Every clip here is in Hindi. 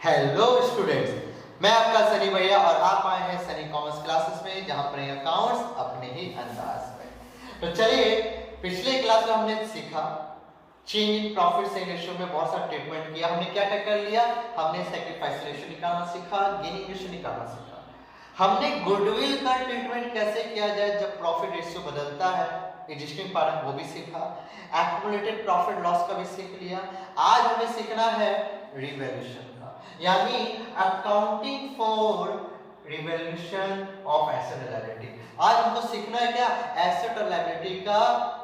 हेलो स्टूडेंट्स, मैं आपका सनी भैया और आप आए हैं सनी कॉमर्स क्लासेस में, जहां पर अकाउंट्स अपने ही अंदाज में। तो चलिए, पिछले क्लास में हमने सीखा change in profit sale ratio में बहुत सारा ट्रीटमेंट किया। हमने क्या क्या कर लिया? हमने सेक्रीफाइस रेशियो निकालना सीखा, गेनिंग रेशियो निकालना सीखा। हमने गुडविल का ट्रीटमेंट कैसे किया जाए जब प्रॉफिट रेशियो बदलता है, एग्जिस्टिंग पार्ट वो भी सीखा। एक्युमुलेटेड प्रॉफिट लॉस का भी सीख लिया। आज हमें सीखना है रिवैल्यूएशन का, यानी accounting for revaluation of asset और लायबिलिटी। आज हमको सीखना है क्या? एसेट और लायबिलिटी का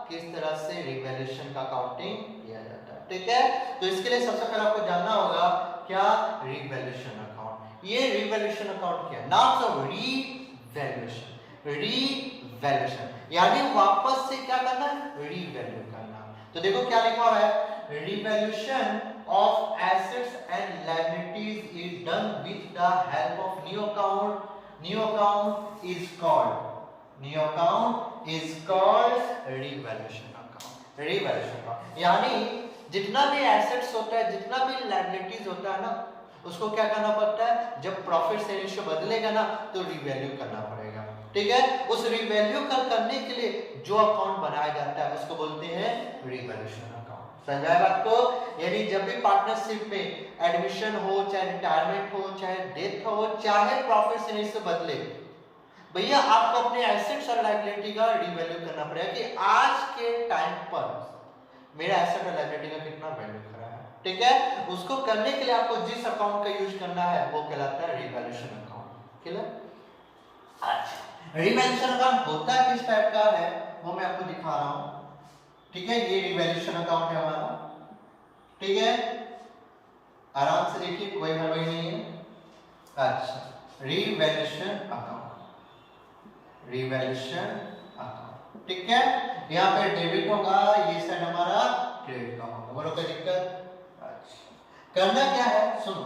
किस तरह से रिवैल्यूएशन का अकाउंटिंग किया जाता है। ठीक है, तो इसके लिए सबसे पहले आपको जानना होगा क्या रिवैल्यूएशन अकाउंट। ये रिवैल्यूएशन अकाउंट क्या है? नाम सब रिवैल्यूएशन, रिवैल्यूएशन यानी वापस से क्या करना है? रिवैल्यू करना। तो देखो क्या लिखा हुआ है, revaluation of assets and liabilities is done with the help of new account. New account is called revaluation account. Revaluation account यानी जितना भी एसेट्स होता है, जितना भी लायबिलिटीज होता है ना, उसको क्या करना पड़ता है? जब प्रॉफिट से रेशियो बदलेगा ना, तो रिवैल्यू करना पड़ेगा। ठीक है, उस रिवैल्यू करने के लिए जो अकाउंट बनाया जाता है उसको बोलते हैं रिवैल्यूएशन अकाउंट। समझाया बात को? यानी जब भी पार्टनरशिप में एडमिशन हो, चाहे रिटायरमेंट हो, चाहे डेथ हो, चाहे प्रॉफिट से रेशियो बदले, भैया आपको अपने एसेट्स और लायबिलिटी का रिवैल्यू करना पड़ेगा कि आज के टाइम पर मेरा एसेट और लायबिलिटी का कितना वैल्यू खड़ा है। ठीक है, उसको करने के लिए आपको जिस अकाउंट का यूज करना है वो कहलाता है रिवैल्यूएशन अकाउंट। क्लियर? अच्छा, रिवैल्यूएशन अकाउंट होता किस टाइप का है वो मैं आपको दिखा रहा हूं। ठीक है, ये रिवैल्यूएशन अकाउंट है हमारा। ठीक है, आराम से देखिए, कोई हड़बड़ी नहीं है। अच्छा, रिवैल्यूएशन अकाउंट, रिवैल्यूएशन अकाउंट। ठीक है, यहाँ पे डेबिट होगा, ये साइड हमारा क्रेडिट का होगा। बोलो कोई दिक्कत? अच्छा, करना क्या है सुनो,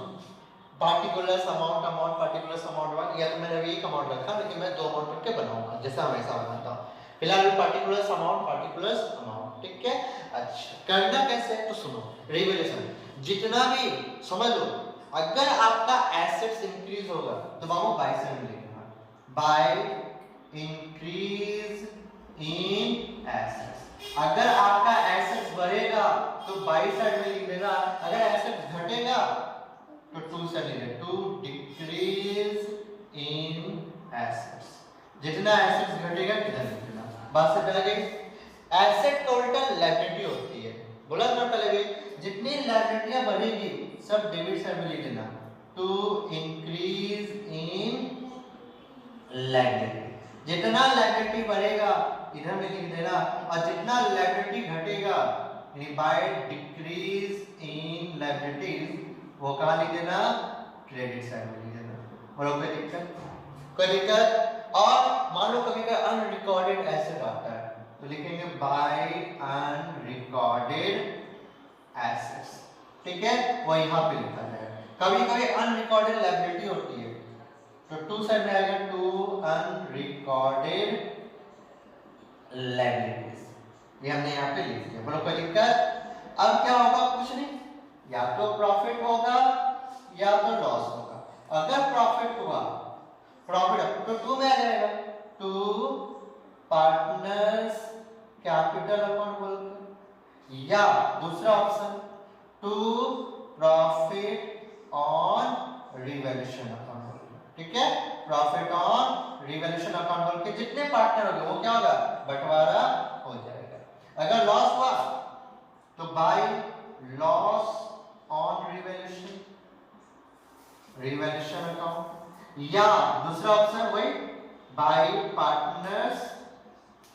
पार्टिकुलर अमाउंट पार्टिकुलर अमाउंट, या तो मैंने अभी एक अमाउंट रखा, लेकिन मैं दो अमाउंट करके बनाऊंगा जैसा हमेशा बनाता हूँ। फिलहाल पार्टिकुलर अमाउंट। ठीक है, अच्छा करना कैसे है तो सुनो। रिवैल्यूएशन जितना भी समझ लो, अगर आपका एसेट्स इंक्रीज होगा तो बाबू बाय साइड में लिखना, बाय इंक्रीज इन एसेट्स। अगर आपका एसेट्स बढ़ेगा तो बाय साइड में लिख देना, अगर एसेट्स घटेगा तो टू से लिखे, टू डिक्रीज इन एसेट्स। जितना एसेट्स घटेगा कितना लिख देना। बात से पहले गई, एसेट का उल्टा लायबिलिटी होती है। बोला ना पहले भी, जितनी लायबिलिटियां बढ़ेगी सब डेबिट साइड में लिख देना, टू इंक्रीज इन लायबिलिटी। जितना लायबिलिटी बढ़ेगा इधर में लिख देना, और जितना लायबिलिटी घटेगा बाय डिक्रीज इन लायबिलिटीज वो कहां लिख देना? क्रेडिट साइड में लिख देना। और कोई दिक्कत? कोई दिक्कत? और मान लो कभी का अनरिकॉर्डेड एसेट आता है तो लिखेंगे बाय अनरिकॉर्डेड एसेट्स। ठीक है, वो यहां पे लिखा जाएगा। कभी कभी अनरिकॉर्डेड लायबिलिटी होती है तो टू साइड में आएगा, टू अनरिकॉर्डेड लायबिलिटीज, ये हमने यहां पे लिख दिया। बोलो कोई दिक्कत? अब क्या होगा? कुछ नहीं, या तो प्रॉफिट होगा या तो लॉस होगा। अगर प्रॉफिट हुआ, प्रॉफिट तो टू में आ जाएगा, टू पार्टनर्स कैपिटल अकाउंट बोलकर, या दूसरा option to profit on revaluation account बोलकर। ठीक है, प्रॉफिट ऑन रिवैल्यूएशन अकाउंट बोल के जितने पार्टनर होंगे वो क्या होगा? बंटवारा हो जाएगा। अगर लॉस हुआ तो by loss on revaluation, revaluation account, या दूसरा ऑप्शन वही बाय पार्टनर्स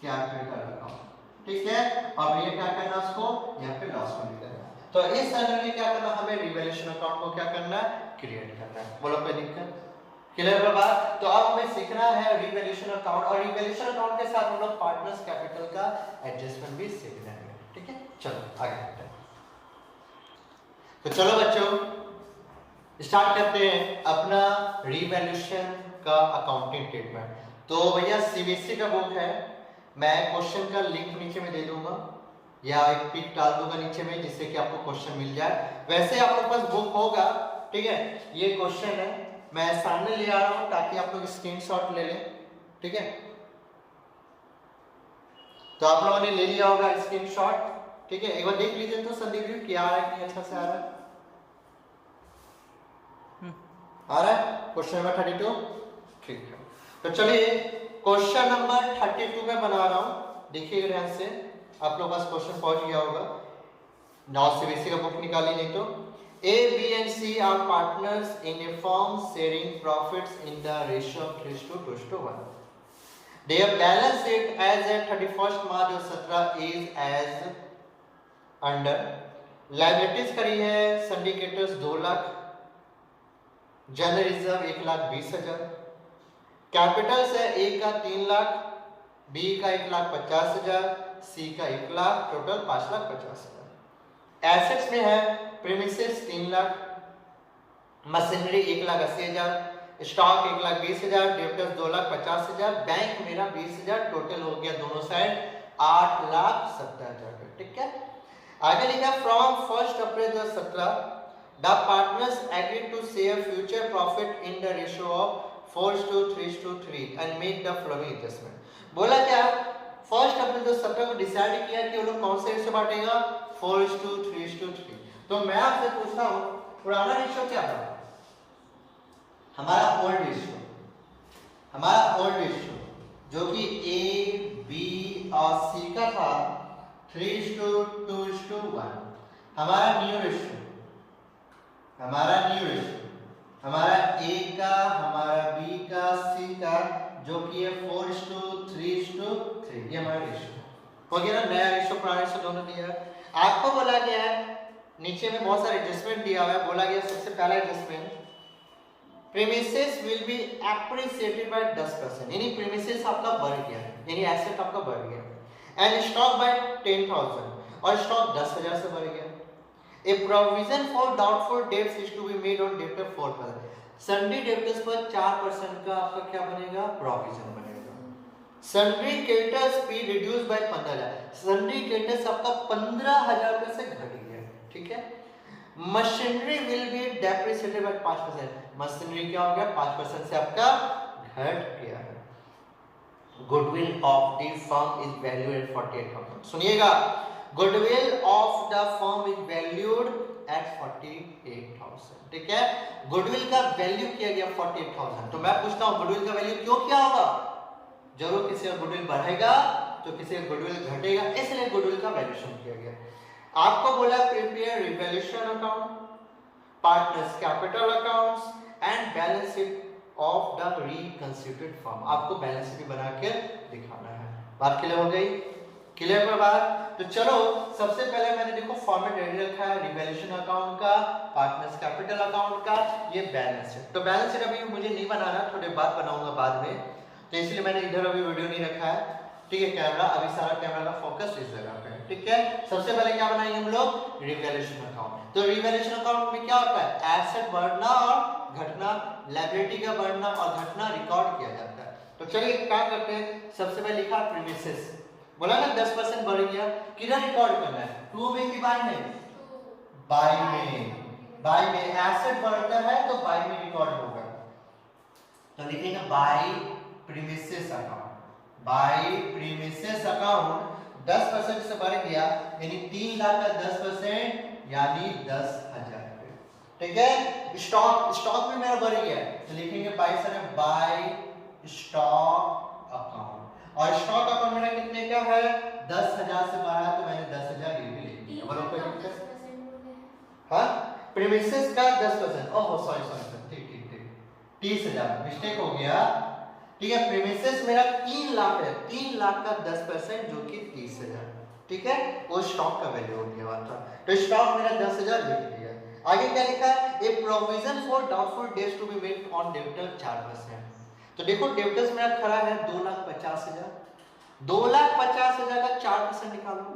कैपिटल अकाउंट। ठीक है, अब ये क्या करना, उसको यहाँ पे लॉस में लिखना। तो इस तरह में क्या करना, हमें रिवैल्यूएशन अकाउंट को क्या करना है? क्रिएट करना है। बोलो कोई दिक्कत? क्लियर है बात? तो अब हमें सीखना है रिवैल्यूएशन अकाउंट, और रिवैल्यूएशन अकाउंट के साथ हम लोग पार्टनर्स कैपिटल का एडजस्टमेंट भी सीखना है। ठीक है, चलो आगे बढ़ते हैं। तो चलो बच्चों स्टार्ट करते हैं अपना रिवैल्यूएशन का अकाउंटिंग ट्रीटमेंट। तो भैया सीबीएसई का बुक है, मैं क्वेश्चन का लिंक नीचे में दे दूंगा, या एक पिक डाल दूंगा नीचे में जिससे कि आपको क्वेश्चन मिल जाए। वैसे आप लोग पास बुक होगा ठीक है, ये क्वेश्चन है, मैं सामने ले आ रहा हूं ताकि आप लोग स्क्रीनशॉट ले लें, ठीक है। तो आप लोगों ने ले लिया होगा स्क्रीनशॉट, ठीक है। एक बार देख लीजिए तो संदीप जी क्या आ रहा है, कि अच्छा से आ रहा है, आ रहा है क्वेश्चन नंबर 32, ठीक है। तो चलिए क्वेश्चन नंबर 32 में बना रहा हूं, देखिएगा ध्यान से, आप लोग पास क्वेश्चन पहुंच गया होगा, नाउ सीबीएसई का बुक निकालिए, नहीं तो A, B and C are partners in a firm sharing profits in the ratio of 3:1. Their balance sheet as at 31st March 2017 is as under. Liabilities करी है syndicators 2 lakh, general reserve 1,20,000, Capitals है A का 3 लाख, B का 1,50,000, C का 1 लाख, टोटल 5,50,000। एसेट्स में है premises 3 lakh, machinery 1,80,000, stock 1,20,000, debtors 2,50,000, bank मेरा 20,000, टोटल हो गया दोनों साइड 8,70,000, ठीक है। आगे लिखा from 1 April 2017 the partners agreed to share future profit in the ratio of 4:3:3 and make the following adjustment. बोला क्या 1 अप्रैल 2017 को डिसाइड किया कि वो लोग कौन से रेशियो बांटेगा, 4:3:3। तो मैं आपसे पूछता हूं पुराना रेशियो क्या था, हमारा ओल्ड रेशियो, जो कि ए बी और सी का था 3:2:1। हमारा न्यू रेशियो, हमारा ए का, हमारा बी का, सी का, जो कि है 4:3:3, ये हमारा रेशियो हो गया ना। नया रेशियो पुराना रेशियो दोनों दिया है। आपको बोला गया है, नीचे में बहुत सारे एडजस्टमेंट दिया हुआ है, बोला गया सबसे पहला adjustment premises will be appreciated by 10%, यानी प्रीमिसेस आपका बढ़ गया, यानी एसेट आपका बढ़ गया, एंड स्टॉक बाय 10,000, और स्टॉक 10,000 से बढ़ गया। A provision for doubtful debts is to be made on debtor 4%, sundry debtors पर 4% का आपका क्या बनेगा, प्रोविजन बनेगा। Sundry creditors be reduce by 15,000, sundry creditors आपका 15,000 रुपए से घट गया, ठीक है। Machinery will be depreciated by 5%, machinery क्या हो गया 5% से आपका घट गया है। Goodwill of the firm is valued at 48,000, सुनिएगा, goodwill of the firm is valued at 48,000, ठीक है। गुडविल का वैल्यू किया गया 48,000। तो मैं पूछता हूं गुडविल का वैल्यू क्यों किया होगा, जरूर किसी का गुडविल बढ़ेगा तो किसी का गुडविल घटेगा, इसलिए गुडविल का वैल्यूएशन किया गया। आपको बोला prepare revaluation account, partners capital accounts and balance sheet of the reconstituted firm, आपको बैलेंस शीट बना के दिखाना है। बात क्लियर हो गई, क्लियर पर बात। तो चलो सबसे पहले मैंने देखो फॉर्मेट रेडी रखा है, रिवैल्यूएशन अकाउंट का, पार्टनर्स कैपिटल अकाउंट का, ये बैलेंस शीट। तो बैलेंस शीट अभी मुझे नहीं बनाना, थोड़ी बात बनाऊंगा बाद में, तो इसलिए मैंने इधर अभी वीडियो नहीं रखा है, ठीक है। कैमरा अभी सारा कैमरा का फोकस इस जगह पे है, ठीक है। सबसे पहले क्या बनाएंगे हम लोग, रिवैल्यूएशन अकाउंट। तो रिवैल्यूएशन अकाउंट में क्या होता है, एसेट बढ़ना और घटना, लायबिलिटी का बढ़ना और घटना रिकॉर्ड किया जाता है। तो चलिए क्या करते हैं, सबसे पहले लिखा प्रीमिसेस, बोला ना 10% बढ़ गया, किधर रिकॉर्ड करना है, टू में कि बाय में, बाय में एसेट बढ़ता है तो बाय में रिकॉर्ड होगा। तो लिखेंगे by premises account, by premises account 10% से बढ़ गया, यानी 3 लाख का 10% यानी 10,000 रुपए, ठीक है। स्टॉक में मेरा बढ़ गया, तो लिखेंगे बाय स्टॉक अकाउंट, और स्टॉक अकाउंट मेरा कितने का है 10,000 से बढ़ा, तो मैंने 10,000 ये भी ले लिया। बोलो कोई दिक्कत, हाँ प्रीमिसेस का 10%, ओह सॉरी ठीक 30,000 मिस्टेक हो गया, ठीक है। प्रीमिसेस मेरा 3 लाख है, 3 लाख का 10% जो कि 30,000, ठीक है, वो स्टॉक का वैल्यू हो गया था। तो स्टॉक मेरा 10,000 लिख दिया। आगे क्या लिखा है, a provision for doubtful debts to be made on debtor 4%। तो देखो डेब्टर्स मेरा खड़ा है 2,50,000, 2,50,000 का 4% निकालो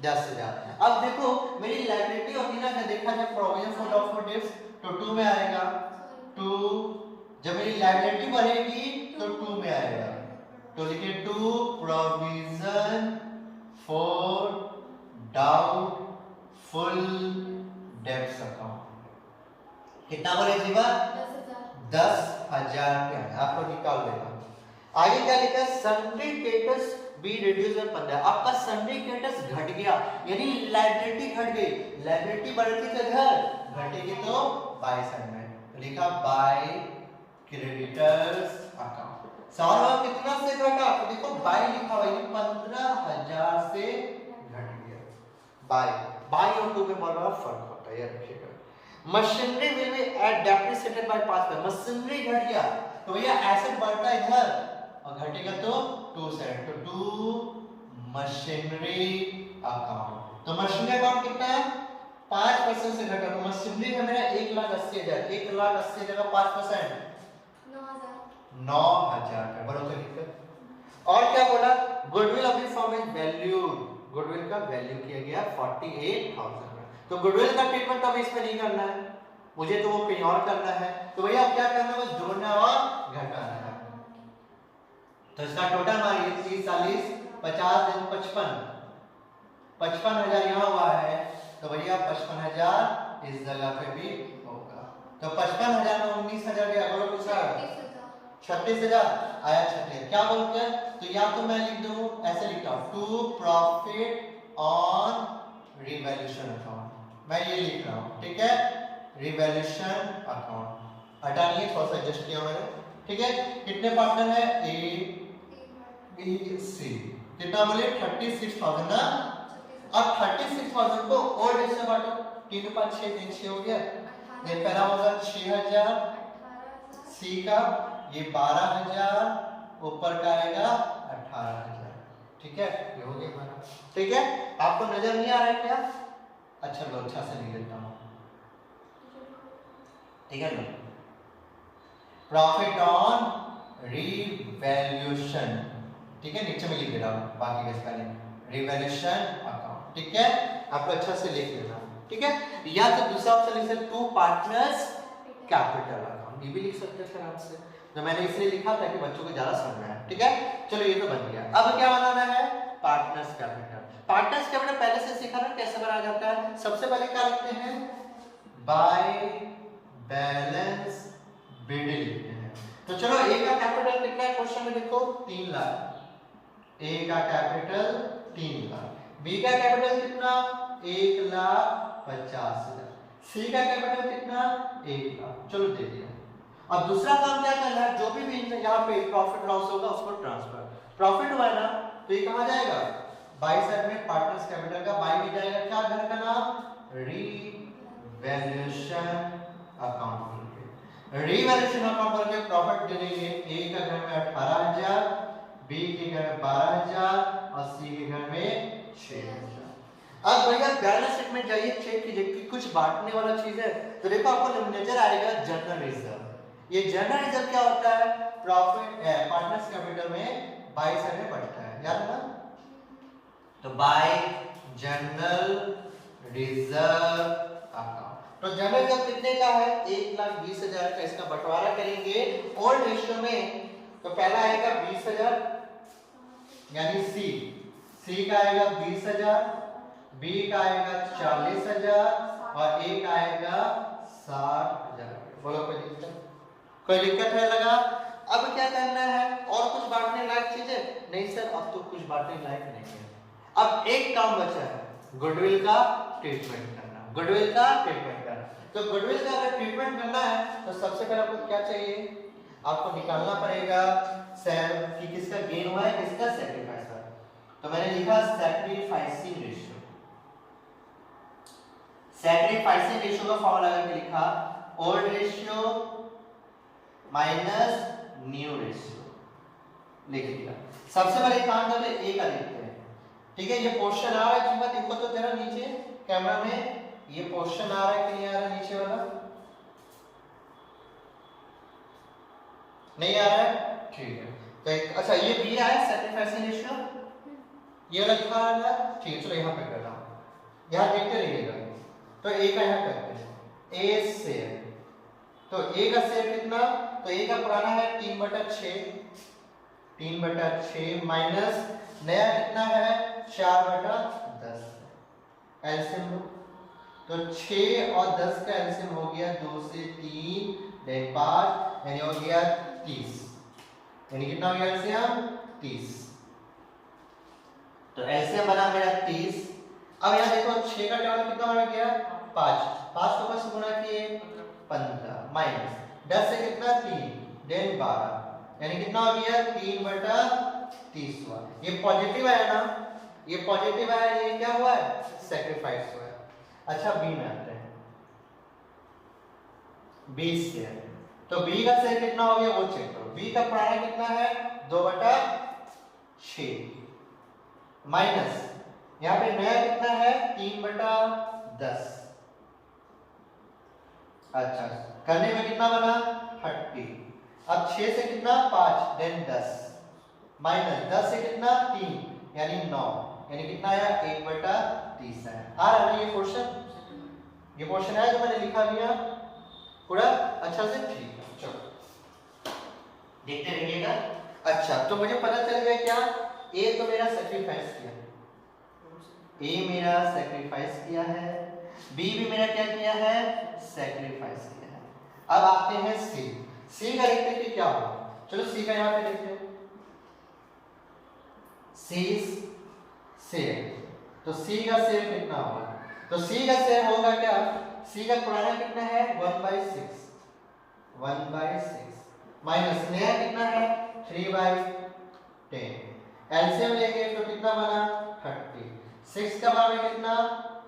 10,000। अब देखो मेरी लायबिलिटी होगी ना, जब देखा जाए प्रोविजन फॉर डाउटफुल डेट्स तो 2 में आएगा, 2 जब मेरी लायबिलिटी बढ़ेगी तो 2 में आएगा, तो लिखिए 2 provision for doubtful debts account, कितना बोले जीवन? 10,000 के आपको निकाल देगा। आगे क्या लिखा है? सिंडिकेटस बी रिड्यूस बाय 15। आपका सिंडिकेटस घट गया यानी लायबिलिटी घट गई। लायबिलिटी बढ़ती तो इधर घटेगी तो बाय साइड में लिखा बाय क्रेडिटर्स अकाउंट। सवाल कितना से घटा? तो देखो बाय लिखा हुआ है 15,000 से घट गया। बाय और टू में बहुत बड़ा फर्क होता है, याद रखिएगा। Machinery will be at depreciated by 5%। Machinery घट गया तो भैया एसेट बढ़ता है इधर और घटेगा तो 2 से। तो 2 मशीनरी अकाउंट। तो मशीनरी अकाउंट कितना है? 5% से घटा। तो मशीनरी में मेरा 1,80,000, 1,80,000 का 5% 9,000 का। बराबर लिखकर। और क्या बोला? Goodwill of the firm is valued. Goodwill का वैल्यू किया गया 48,000 का। तो गुडविल का ट्रीटमेंट अब इसमें नहीं करना है, मुझे तो वो कहीं और करना है। तो भैया अब क्या करना है? बस जोड़ना और घटाना है। तो इसका टोटल मारिए 30 40 50 दिन 55,000 यहाँ हुआ है। तो भैया 55,000 इस जगह पे भी होगा। तो 55,000 में 19,000 गया। बोलो कुछ 36,000 आया। 36 क्या बोलते हैं? तो या तो मैं लिख दूं, ऐसे लिखता हूं, to profit on revaluation account. मैं ये लिख रहा हूं, ठीक है? रिवैल्यूएशन अकाउंट हटाइए, थोड़ा सा एडजस्ट किया मैंने, ठीक है? कितने पार्टनर है? A B C. कितना बोले? 36,000 ना। अब 36,000 को और इससे बांटो, 3 5 6 3 6 हो गया। ये पहला होगा 6,000 सी का, ये 12,000, ऊपर का आएगा 18,000। ठीक है, ये हो गया हमारा। ठीक है, आपको नजर नहीं आ रहा है क्या? अच्छा लो, अच्छा से लिख लेता हूं, ठीक है। लो, प्रॉफिट ऑन रिवैल्यूएशन, ठीक है, नीचे में लिख दे रहा हूं बाकी का स्पेलिंग, रिवैल्यूएशन अकाउंट। ठीक है, आपको अच्छा से लिख लेना, ठीक है। या तो दूसरा ऑप्शन लिख सकते, टू पार्टनर्स कैपिटल अकाउंट, ये भी लिख सकते थे आपसे, जो मैंने इसलिए लिखा ताकि बच्चों को ज्यादा समझ में आए। ठीक है, चलो ये तो बन गया। अब क्या बनाना है? Partners capital. पार्टनर्स कैपिटल पहले से सीखा ना कैसे बनाया जाता है। सबसे पहले क्या लिखते हैं? बाय बैलेंस बिड लिखते हैं। तो चलो ए का कैपिटल कितना है क्वेश्चन में देखो, 3 लाख। ए का कैपिटल 3 लाख। बी का कैपिटल कितना? 1,50,000। सी का कैपिटल कितना? 1 लाख। चलो दे दिया। अब दूसरा काम क्या करना है? जो भी यहाँ पे प्रॉफिट लॉस होगा उसको ट्रांसफर। प्रॉफिट हुआ ना तो ये कहां जाएगा? बाई साइड में पार्टनर्स कैपिटल का बाई में जाएगा, क्या घर का नाम? Revaluation account. रीवैल्यूएशन अकाउंट करके प्रॉफिट दे देंगे। ए का घर में 18,000, बी के घर में 12,000 और सी के घर में 6,000। अब भैया बैलेंस शीट में जाइए, चेक कीजिए कि कुछ बांटने वाला चीज है। तो देखो आपको नजर आएगा जनरल रिजर्व। ये जनरल रिजर्व क्या होता है? प्रॉफिट पार्टनर्स कैपिटल में बाई साइड में बढ़ता है, याद है ना? तो बाय जनरल रिजर्व अकाउंट। तो जनरल रिजर्व कितने का है? 1,20,000 का। इसका बंटवारा करेंगे ओल्ड रेशियो में, तो पहला आएगा 20,000 यानी सी का आएगा 20,000, बी का आएगा 40,000 और ए का आएगा 60,000। बोलो कोई दिक्कत है लगा? अब क्या करना है? और कुछ बांटने लायक चीज है? नहीं सर, अब तो कुछ बांटने लायक नहीं है। अब एक काम बचा है, गुडविल का ट्रीटमेंट करना। गुडविल का ट्रीटमेंट करना, तो गुडविल का अगर ट्रीटमेंट करना है तो सबसे पहले आपको क्या चाहिए? आपको निकालना पड़ेगा कि किसका गेन हुआ है, किसका सैक्रिफाइस हुआ है। तो मैंने लिखा सैक्रिफाइसिंग रेशियो। सैक्रिफाइसिंग रेशियो का फॉर्मूला करके लिखा old ratio minus new ratio, लिख दिया। सबसे पहले काम करते हैं ए का देखते हैं, ठीक है। ये पोर्शन आ रहा है कि देखो तो जरा नीचे कैमरा में, ये पोर्शन आ रहा है कि नहीं आ रहा? नीचे वाला नहीं आ रहा है, ठीक है। तो एक अच्छा ये बी आया सैक्रिफाइसिंग रेशियो, ये वाला लिखा आ रहा है, ठीक है। चलो यहाँ पे कर रहा हूं, यहाँ देखते रहिएगा। तो ए का यहाँ करते हैं, ए शेयर। तो ए का शेयर कितना? तो ए का पुराना है 3/6, 3/6 माइनस नया कितना है 4/10। एलसीएम लो, तो 6 और 10 का एलसीएम हो गया 2 से 3 देन 5 यानी हो गया 30। यानी कितना हो गया एलसीएम 30। तो एलसीएम बना मेरा 30। अब यहाँ देखो 6 का टर्म कितना हो गया 5, 5 को बस गुना किए 15 माइनस 10 से कितना 3 देन 12 यानी कितना हो गया 3/30 हुआ। ये पॉजिटिव है ना, ये पॉजिटिव है, ये क्या हुआ है सैक्रिफाइस हुआ है। अच्छा बी में आते हैं, बी से तो बी का शेयर कितना हो गया वो चेक करो। बी का पुराना कितना है 2/6 माइनस यहाँ पे नया कितना है 3/10। अच्छा करने में कितना बना 30। अब 6 से कितना 5 देन 10 माइनस 10 से कितना 3 यानी 9 यानी कितना आया 1/30 है। आ रहा है ये क्वेश्चन, ये क्वेश्चन है जो मैंने लिखा भी है पूरा अच्छा से। ठीक है चलो देखते रहिएगा। अच्छा तो मुझे पता चल गया क्या, ए तो मेरा सैक्रिफाइस किया, ए मेरा सैक्रिफाइस किया है, बी भी मेरा क्या किया है सैक्रिफाइस किया है। अब आते हैं सी, सी का देखते हैं कि क्या होगा। चलो सी का यहाँ पे देखते हैं, सी शेयर, तो सी का शेयर कितना होगा, तो सी का शेयर होगा क्या, सी का पुराना कितना है 1/6 माइनस नया कितना है 3/10। एलसीएम लेंगे तो कितना बना 30। 6 का बराबर कितना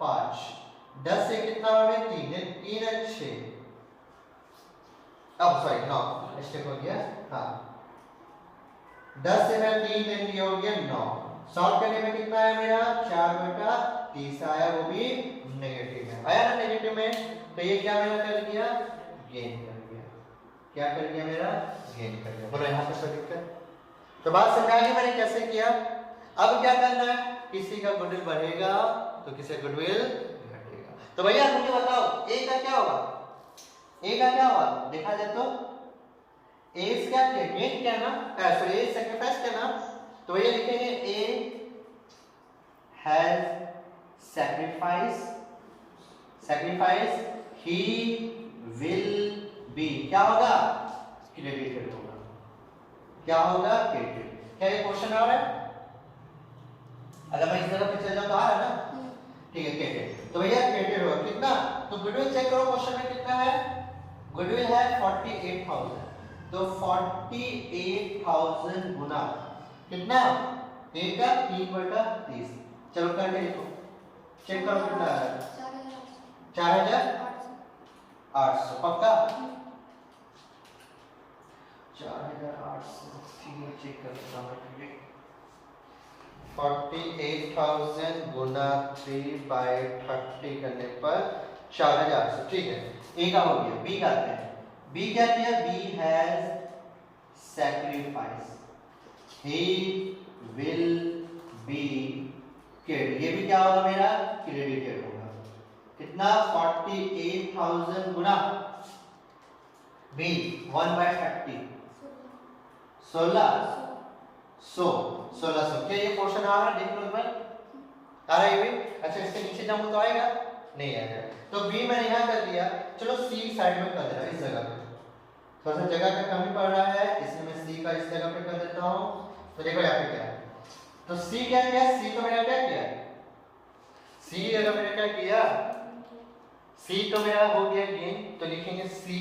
5, 10 से कितना बराबर 3, 3 और 6 अब सॉरी 9 मिस्टेक हो गया। हाँ 10 से मैं 3 दिन दिया हो गया 9। सॉल्व करने में कितना है मेरा 4/30 आया, वो भी नेगेटिव है। आया ना नेगेटिव में, तो ये क्या मेरा कर गया गेन कर गया। क्या कर गया मेरा गेन कर गया। बोलो यहाँ पे कोई दिक्कत, तो बात समझा ली मैंने कैसे किया। अब क्या करना है, किसी का गुडविल बढ़ेगा तो किसी का गुडविल घटेगा। तो भैया मुझे बताओ ए का क्या होगा, ए का क्या होगा देखा जाए तो ए क्या गेन क्या ना, सॉरी ए सैक्रिफाइस क्या ना, तो भैया लिखेंगे A has sacrifice he will B क्या होगा क्रेडिटेड होगा। क्या होगा क्रेडिटेड। क्या ये क्वेश्चन आ रहा है, अगर मैं इस तरह पे चल जाऊं तो आ रहा है ना, ठीक है क्रेडिट। तो भैया क्रेडिट होगा कितना, तो गुडविल चेक करो क्वेश्चन में कितना है, गुडविल है 48,000, तो 48,000 गुना कितना ए का 3/30। चलो करके लिखो, चेक करो कितना आ रहा है 4,800 पक्का 4,800 चेक कर लेता हूं। 48,000 गुना 3/30 करने पर 4,800 ठीक है। ए का हो गया। बी का आते हैं, बी क्या किया, B has sacrifice he will be credit, ये भी क्या होगा मेरा क्रेडिटेड होगा। कितना 48,000 गुना बी 1/30 1600। क्या ये क्वेश्चन आ रहा है, देख लो एक बार आ रहा है ये भी। अच्छा इसके नीचे जाऊं तो आएगा नहीं आएगा, तो बी मैंने यहाँ कर दिया। चलो सी साइड में कर देना, इस जगह पे थोड़ा सा जगह का कमी पड़ रहा है, इसलिए मैं सी का इस जगह पे कर देता हूँ। तो देखो यहाँ पे क्या है, तो सी क्या किया, सी तो मेरा क्या किया, सी अगर मैंने क्या किया, सी तो मेरा हो गया गेन, तो लिखेंगे C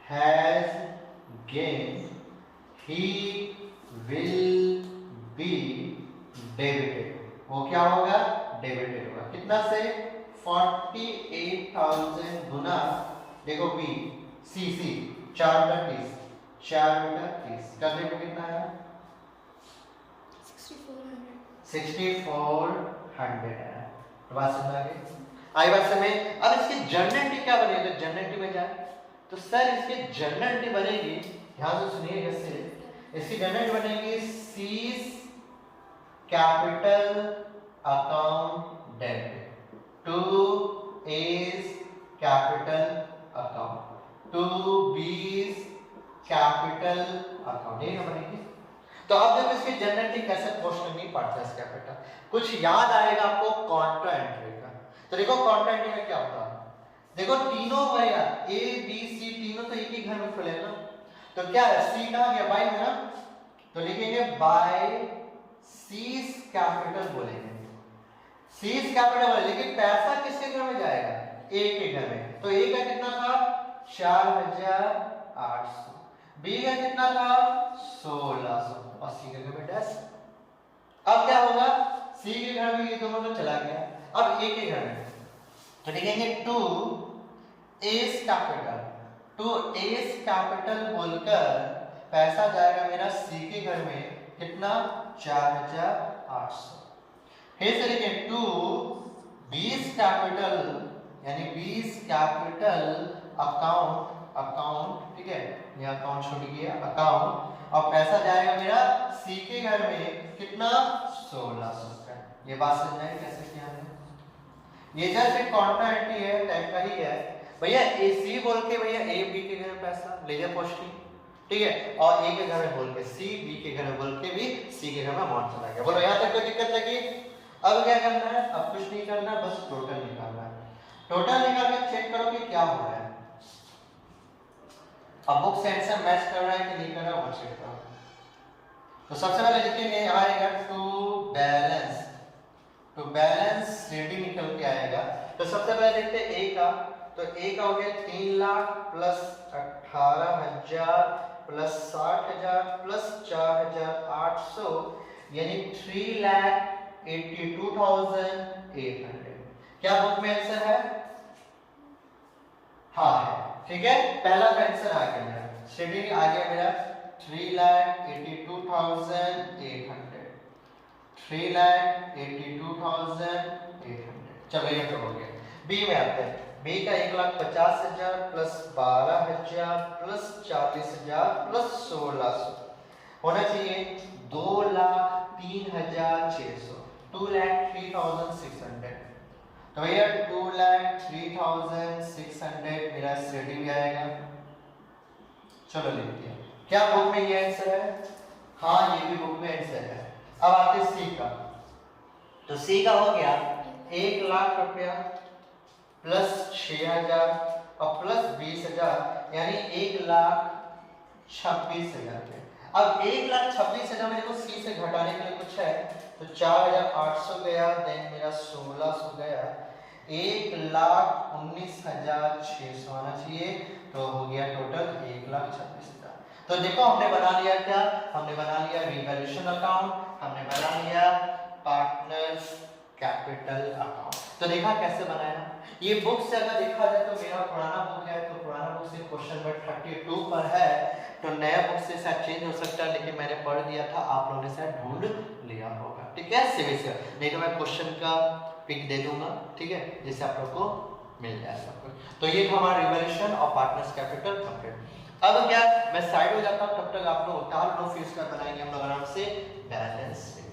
has gain he will be debited, वो क्या होगा डेबिटेड होगा। कितना से 48,000 गुना देखो बी सी 4/30 करने को कितना है 6,400 है। बात समझ आ गई, आई बात समझ। अब इसकी जनरेटिव क्या बनेगी, तो जनरेटिव में जाए तो सर इसकी जनरेटिव बनेगी, ध्यान से सुनिए कैसे, इसकी जनरेटिव बनेगी C's capital account debit to A's capital account to B's capital account, ये बनेगी। तो अब जब इसकी जनरेटिव कैसे पोस्ट करनी पड़ता है कैपिटल, कुछ याद आएगा आपको कॉन्ट्रा एंट्री का। तो देखो कॉन्ट्रैक्ट में क्या होता है, देखो तीनों भैया ए बी सी तीनों तो एक ही घर में खुले ना, तो क्या है सी कहाँ गया बाय में ना, तो लिखेंगे बाय सीज कैपिटल बोलेंगे, सीज कैपिटल बोले, लेकिन पैसा किसके घर में जाएगा, ए के घर में, तो ए का कितना था 4800, बी का कितना था 1600 और सी के घर में डैश। अब क्या होगा, सी के घर में ये दोनों तो चला गया, अब ए के घर में तो लिखेंगे to S capital, to S capital बोलकर पैसा जाएगा मेरा सी के घर में कितना 4800, फिर से लिखें टू बीस कैपिटल यानी बीस कैपिटल अकाउंट, अकाउंट ठीक है, ये अकाउंट छूट गया अकाउंट, और पैसा जाएगा मेरा सी के घर में कितना 1600 रुपए। ये बात समझ में कैसे किया हमने, ये जस्ट एक कॉन्ट्रैक्ट है टाइप का ही है भैया, ए सी बोल के भैया ए बी के घर में पैसा लेजर पोस्टिंग ठीक है, और ए के घर में बोल के सी, बी के घर में बोल के भी सी के घर में अमाउंट चला गया। बोलो यहाँ तक कोई दिक्कत लगी? अब क्या करना है, अब कुछ नहीं करना, बस टोटल निकालना है। टोटल निकाल के चेक करो कि क्या हो रहा है, अब बुक से आंसर मैच कर रहा है कि नहीं कर रहा है वो चेक करो। तो सबसे पहले लिखेंगे यहाँ आएगा टू बैलेंस रीडिंग निकल के आएगा। तो सबसे पहले देखते हैं ए का, तो ए का हो गया 3 लाख प्लस 18,000 प्लस 60,000 प्लस 4,800 यानी 3,82,800। क्या बुक में आंसर है? हाँ है, ठीक है, पहला का आंसर आ गया मेरा, शेडिंग आ गया मेरा 3,82,800, 3,82,800। चलो ये तो हो गया। बी में आते हैं, बी का 1,50,000 प्लस 12,000 प्लस 40,000 प्लस 1600 होना चाहिए 2,03,600, 2,03,600। तो भैया 2,03,600 मेरा शेडिंग आएगा। चलो लिखते हैं, क्या बुक में ये आंसर है? हाँ ये भी बुक में आंसर है। अब आते सी का, तो सी का हो गया 1,00,000 रुपया प्लस 6,000 और प्लस 20,000 यानी 1,26,000। अब 1,26,000 मेरे को सी से घटाने के लिए कुछ है, तो 4,800 गया, देन मेरा 1,600 गया, 1,19,600 आना चाहिए, तो हो गया टोटल 1,26,000। तो देखो हमने बना लिया क्या, हमने बना लिया रिवैल्यूएशन अकाउंट, हमने बना लिया पार्टनर्स कैपिटल अकाउंट। तो देखा कैसे बनाया, ये बुक से अगर देखा जाए तो मेरा पुराना बुक है, तो पुराना बुक से क्वेश्चन नंबर 32 पर है, तो नया बुक से शायद चेंज हो सकता है, लेकिन मैंने पढ़ दिया था, आप लोगों ने शायद ढूंढ लिया होगा, ठीक है, सेम से नहीं तो मैं क्वेश्चन का पिक दे दूंगा, ठीक है, जिससे आप लोग को मिल जाए सब कुछ। तो ये था हमारा रिवैल्यूएशन और पार्टनर्स कैपिटल कंप्लीट। अब क्या मैं साइड हो जाता हूं, तब तक आप लोग उतार लो, फिर इसका बनाएंगे हम लोग आराम से बैलेंस शीट।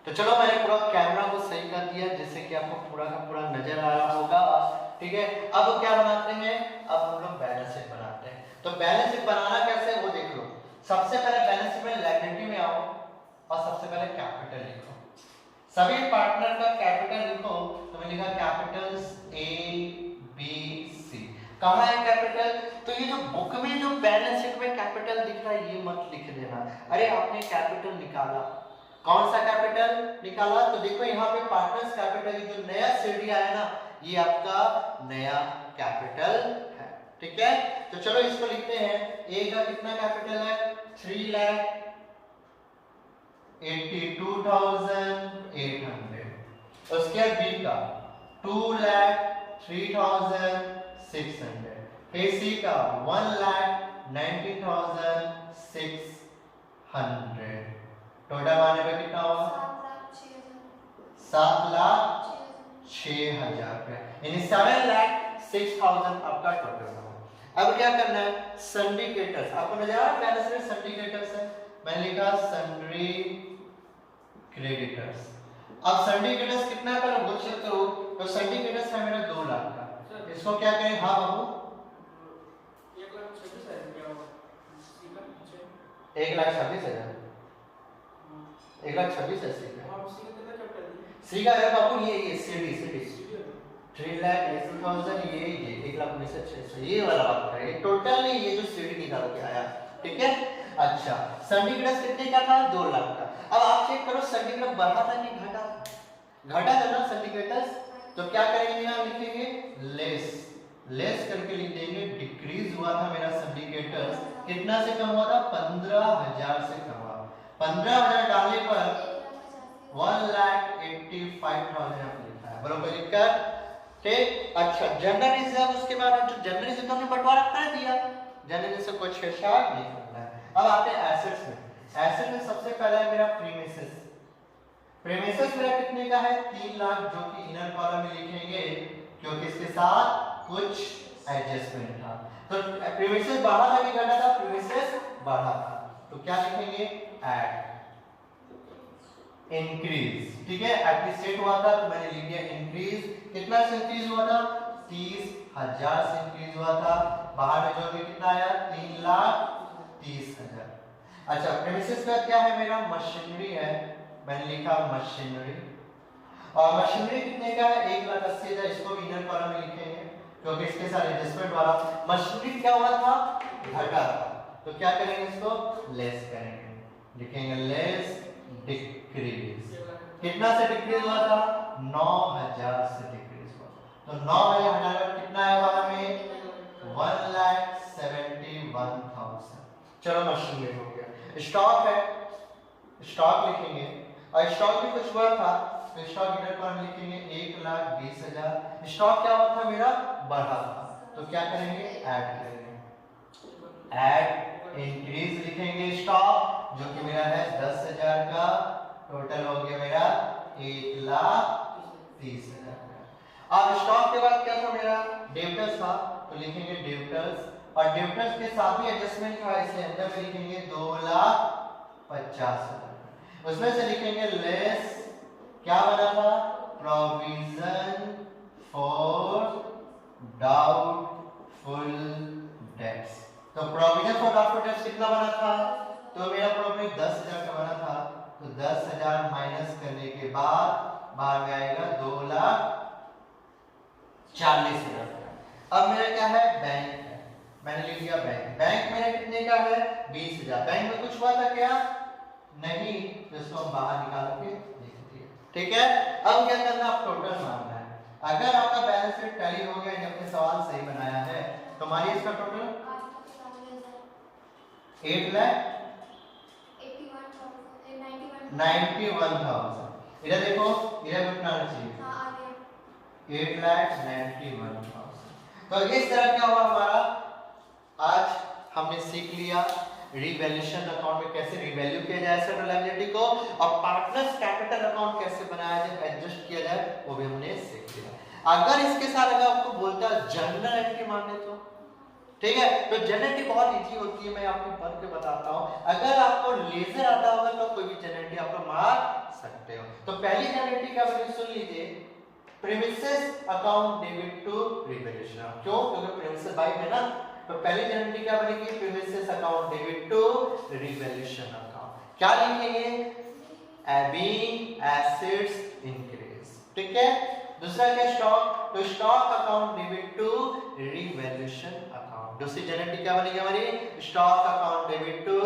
तो चलो मैंने पूरा कैमरा को सही कर दिया जिससे कि आपको पूरा का पूरा नजर आ रहा होगा, ठीक है। अब क्या बनाते हैं, अब हम लोग बैलेंस शीट बनाते हैं। तो बैलेंस शीट बनाना कैसे वो देख लो। सबसे पहले बैलेंस शीट में लायबिलिटी में आओ और सबसे पहले कैपिटल लिखो, सभी पार्टनर का कैपिटल लिखो। तो मैंने लिखा कैपिटल्स ए बी सी। कहाँ है कैपिटल? तो ये जो बुक में जो बैलेंस शीट में कैपिटल दिख रहा है ये मत लिख देना। अरे आपने कैपिटल निकाला, कौन सा कैपिटल निकाला? तो देखो यहाँ पे पार्टनर्स कैपिटल जो नया सीढ़ी आया ना, ये आपका नया कैपिटल है, ठीक है। तो चलो इसको लिखते हैं। ए का कितना कैपिटल है? 3,82,800। उसके बाद बी का 2,03,600। फिर सी का 1,90,600। टोटल आने पे कितना होगा? 7,06,000 रुपए, यानी 7,06,000 आपका टोटल होगा। अब क्या करना है? सिंडिकेटर्स, आपको नजर आ रहा है बैलेंस में सिंडिकेटर्स है, मैंने लिखा सन्ड्री क्रेडिटर्स। अब सिंडिकेटर्स कितना करो वो चेक करो। तो सिंडिकेटर्स है मेरा 2 लाख का, इसको क्या करें? हाँ बाबू 1,26,000 1,26,000 सी का है बाबू। ये सीडी 3,80,000 ये 1,19,600 ये वाला बात है। ये टोटल नहीं, ये जो सीडी निकाल के आया, ठीक है। अच्छा सिंडिकेटस कितने का था? 2 लाख का। अब आप चेक करो सिंडिकेट बढ़ा था कि घटा? घटा था ना सिंडिकेटस। तो क्या करेंगे? यहाँ लिखेंगे लेस करके लिख देंगे डिक्रीज हुआ था मेरा सिंडिकेटस। कितना से कम हुआ था? 15,000 से कम हुआ। 15,000 डालने पर 1,85,000 लिखा है, बरोबर लिखकर, ठीक। अच्छा जनरल रिजर्व, उसके बाद जो जनरल रिजर्व हमने बंटवारा कर दिया, जनरल रिजर्व से कुछ छेड़छाड़ नहीं करना है। अब आते हैं एसेट्स में। एसेट में सबसे पहला है मेरा प्रीमिसेस। प्रीमिसेस मेरा कितने का है? 3 लाख, जो कि इनर कॉलम में लिखेंगे क्योंकि इसके साथ कुछ एडजस्टमेंट था। तो प्रीमिसेस बढ़ा था कि घटा था? प्रीमिसेस बढ़ा था, तो क्या लिखेंगे? ऐड इंक्रीज, ठीक है। एप्रिशिएट हुआ था तो मैंने लिख दिया इंक्रीज। कितना से इंक्रीज हुआ था? 30,000 से इंक्रीज हुआ था। बाहर में जो भी कितना आया? 3,30,000। अच्छा प्रीमिसेस का क्या है मेरा? मशीनरी है, मैंने लिखा मशीनरी। और मशीनरी कितने का है? 1,80,000। इसको भी इनर कॉलम में लिखेंगे क्योंकि इसके साथ एडजस्टमेंट वाला। मशीनरी क्या हुआ था? घटा था, तो क्या करेंगे? इसको लेस करेंगे, लिखेंगे लेस डिक्रीज। कितना से डिक्रीज हुआ था? 9,000 से डिक्रीज हुआ। तो 9,000 हटाकर कितना आएगा हमें? 1,71,000। चलो मशीनरी हो गया। स्टॉक है, स्टॉक लिखेंगे, और स्टॉक भी कुछ हुआ था तो स्टॉक इधर पर लिखेंगे 1,20,000। स्टॉक क्या हुआ था मेरा? बढ़ा था, तो क्या करेंगे? ऐड करेंगे, ऐड इंक्रीज लिखेंगे स्टॉक, जो कि मेरा है 10,000 का। टोटल हो गया मेरा 1,30,000 का। अब स्टॉक के बाद क्या था मेरा? डेब्टर्स था, तो लिखेंगे डेब्टर्स, और डेब्टर्स के साथ ही एडजस्टमेंट था, इसलिए अंदर में लिखेंगे 2,50,000। उसमें से लिखेंगे लेस, क्या बना था? Provision for doubtful dates. तो प्रोविजन फॉर डाउटफुल डेट्स कितना बना था? तो मेरा प्रॉफिट 10,000 का बना था, तो 10,000 माइनस करने के बाद बाहर में आएगा 2,40,000। अब मेरा क्या है? बैंक है, मैंने लिख दिया बैंक। बैंक मेरा कितने का है? 20,000। बैंक में कुछ हुआ था क्या? नहीं, तो इसको हम बाहर निकाल के लिख दिए, ठीक है। अब क्या करना? आप टोटल मानना है। अगर आपका बैलेंस शीट टैली हो गया, आपने सवाल सही बनाया है, तो मानिए इसका टोटल 8,91,000। इधर देखो, इधर कितना चाहिए? 8,91,000। तो इस तरह क्या हुआ हमारा? आज हमने सीख लिया रिवैल्यूएशन अकाउंट में कैसे रिवैल्यू किया जाए एसेट और लायबिलिटी को, और पार्टनर्स कैपिटल अकाउंट कैसे बनाया जाए, एडजस्ट किया जाए, वो भी हमने सीख लिया। अगर इसके साथ अगर आपको बोलता जनरल एंट्री मांगे तो ठीक है, तो जनरल एंट्री बहुत इजी होती है, मैं आपको पढ़ के बताता हूं। अगर आपको लेजर आता होगा तो कोई भी जनरल एंट्री आप मार सकते हो। तो पहली जनरल एंट्री क्या बनी? सुन लीजिए, premises account debit to revaluation. क्यों? क्योंकि प्रीमिसेस बाई है ना, तो पहली जनरल एंट्री क्या बनेगी? Premises account debit to revaluation account. क्या लिखेंगे? बीइंग एसेट्स इंक्रीज, ठीक है। दूसरा क्या? स्टॉक, तो stock account debit to revaluation account. दूसरी जनरल एंट्री क्या बनेगी हमारी? Stock account debit to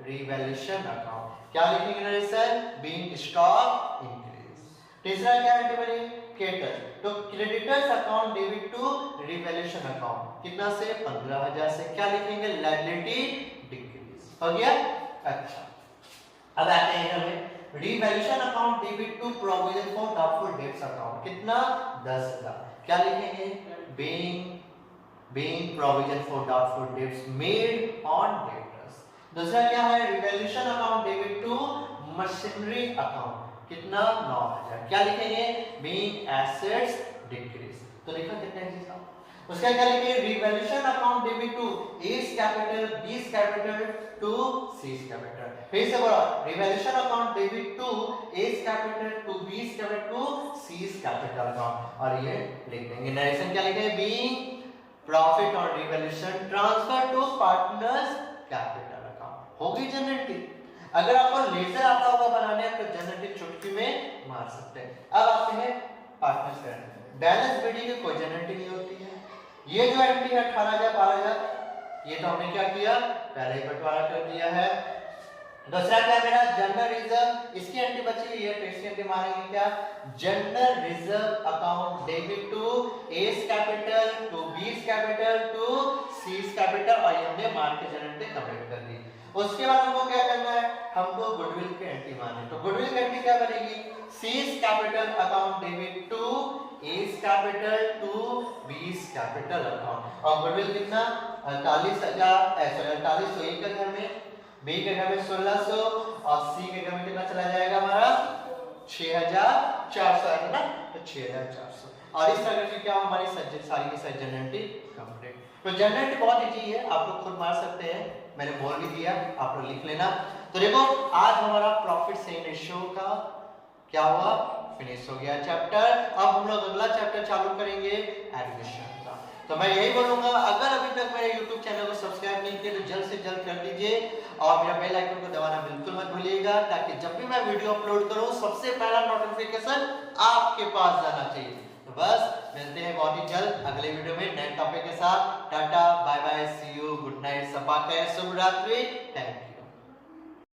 revaluation account. क्या लिखेंगे नरेशन? Being stock increase. तीसरा क्या एंट्री बनी? क्रेडिटर, तो creditors account debit to revaluation account. कितना से? 15,000 से। क्या लिखेंगे? Liability decrease. हो गया? अच्छा, अब आते हैं हमें revaluation account debit to provision for doubtful debts account. कितना? 10,000। क्या लिखेंगे? Being provision for doubtful debts made on debtors. दूसरा क्या है? Revaluation account debit to machinery account. कितना? 9,000। क्या लिखेंगे? Being assets decrease. तो देखो कितने इजी था। उसका क्या लिखेंगे, revaluation account debit to S capital, B capital to C capital. फिर से बोला, revaluation account debit to S capital to B capital to C capital account, और ये लिख देंगे। नरेशन क्या लिखेंगे, being profit on revaluation transfer to partners capital account. होगी जनरल। अगर आपको लेजर आता होगा बनाने तो जनरल चुटकी में मार सकते हैं। अब आते हैं पार्टनर्स कैपिटल। बैलेंस बीडी की कोई जनरल नहीं होती है। ये जो एंट्री है 18,000 12,000, ये तो हमने क्या किया, पहले ही बंटवारा कर दिया है। दूसरा क्या मेरा जनरल रिजर्व, इसकी एंट्री बची हुई है, तो इसकी एंट्री मारेंगे क्या, general reserve account debit to S capital to B capital to C capital, और ये हमने मान के जनरल कंप्लीट कर दी। उसके बाद हमको क्या करना है, हमको गुडविल की एंट्री मारनी है। तो गुडविल की एंट्री क्या बनेगी, C capital account debit to S capital to B capital account, और गुडविल कितना 48,000 एक के घर में, बी के घर में 1600, और सी के घर में कितना चला जाएगा हमारा 6,400 है ना, तो 6,400। और इस तरह से क्या हमारी सारी की सारी जनरल कंप्लीट। तो जनरल बहुत इजी है, आप लोग खुद मार सकते हैं, मैंने बोल भी दिया, आप लोग लिख लेना। तो देखो आज हमारा प्रॉफिट सेल रेशियो का क्या हुआ, फिनिश हो गया चैप्टर। अब हम लोग अगला चैप्टर चालू करेंगे एडमिशन का। तो मैं यही बोलूंगा, अगर अभी तक मेरे YouTube चैनल को सब्सक्राइब नहीं किया तो जल्द से जल्द कर दीजिए, और मेरा बेल आइकन को दबाना बिल्कुल मत भूलिएगा, ताकि जब भी मैं वीडियो अपलोड करूं सबसे पहला नोटिफिकेशन आपके पास जाना चाहिए। तो बस मिलते हैं बहुत ही जल्द अगले वीडियो में नए टॉपिक के साथ। Tata bye bye, see you, good night, सपा खैर, शुभ रात्रि, थैंक यू।